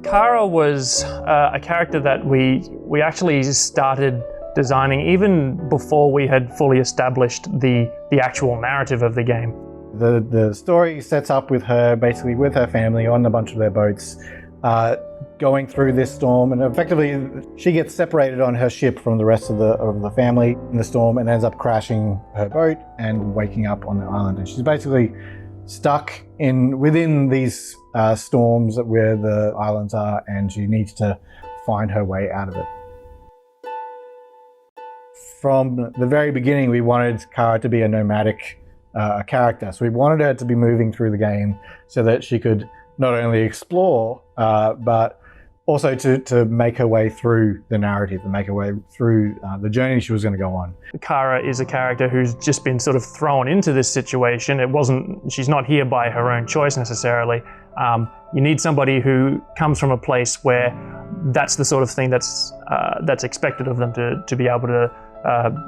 Kara was a character that we actually started designing even before we had fully established the actual narrative of the game. The story sets up with her, basically with her family on a bunch of their boats, going through this storm, and effectively she gets separated on her ship from the rest of the family in the storm and ends up crashing her boat and waking up on the island. And she's basically stuck within these storms where the islands are, and she needs to find her way out of it. From the very beginning, we wanted Kara to be a nomadic character. So we wanted her to be moving through the game so that she could not only explore, but also to make her way through the narrative and make her way through the journey she was going to go on. Kara is a character who's just been sort of thrown into this situation. She's not here by her own choice necessarily. You need somebody who comes from a place where that's the sort of thing that's expected of them to be able to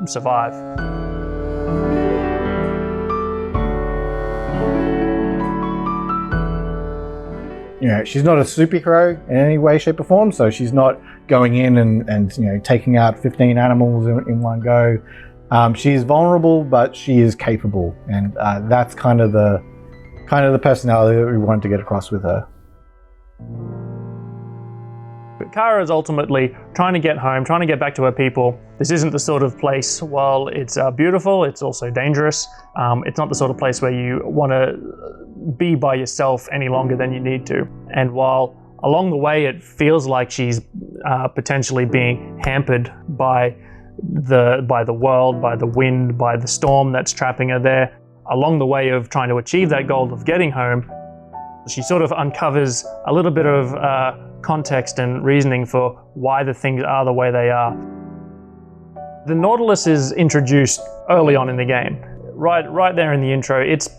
survive. You know, she's not a superhero in any way, shape or form, so she's not going in and you know, taking out 15 animals in one go. She's vulnerable, but she is capable, and that's kind of the personality that we wanted to get across with her. But Kara is ultimately trying to get home, trying to get back to her people. This isn't the sort of place, while it's beautiful, it's also dangerous. It's not the sort of place where you want to be by yourself any longer than you need to. And while along the way it feels like she's potentially being hampered by the world, by the wind, by the storm that's trapping her there, along the way of trying to achieve that goal of getting home, she sort of uncovers a little bit of context and reasoning for why the things are the way they are. The Nautilus is introduced early on in the game. Right there in the intro, it's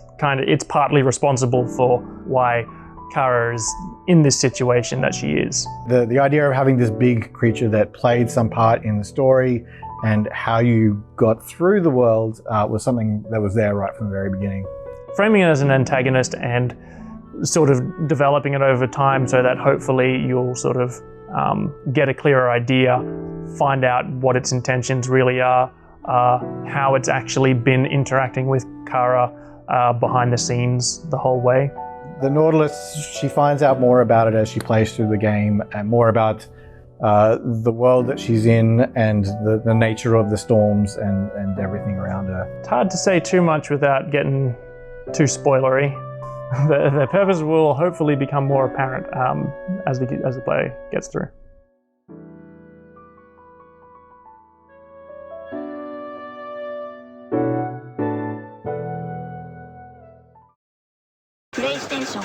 partly responsible for why Kara is in this situation that she is. The idea of having this big creature that played some part in the story and how you got through the world was something that was there right from the very beginning. Framing it as an antagonist and sort of developing it over time so that hopefully you'll sort of get a clearer idea, find out what its intentions really are, how it's actually been interacting with Kara behind the scenes the whole way. The Nautilus, she finds out more about it as she plays through the game, and more about the world that she's in and the nature of the storms and everything around her. It's hard to say too much without getting too spoilery. Their purpose will hopefully become more apparent as the play gets through. PlayStation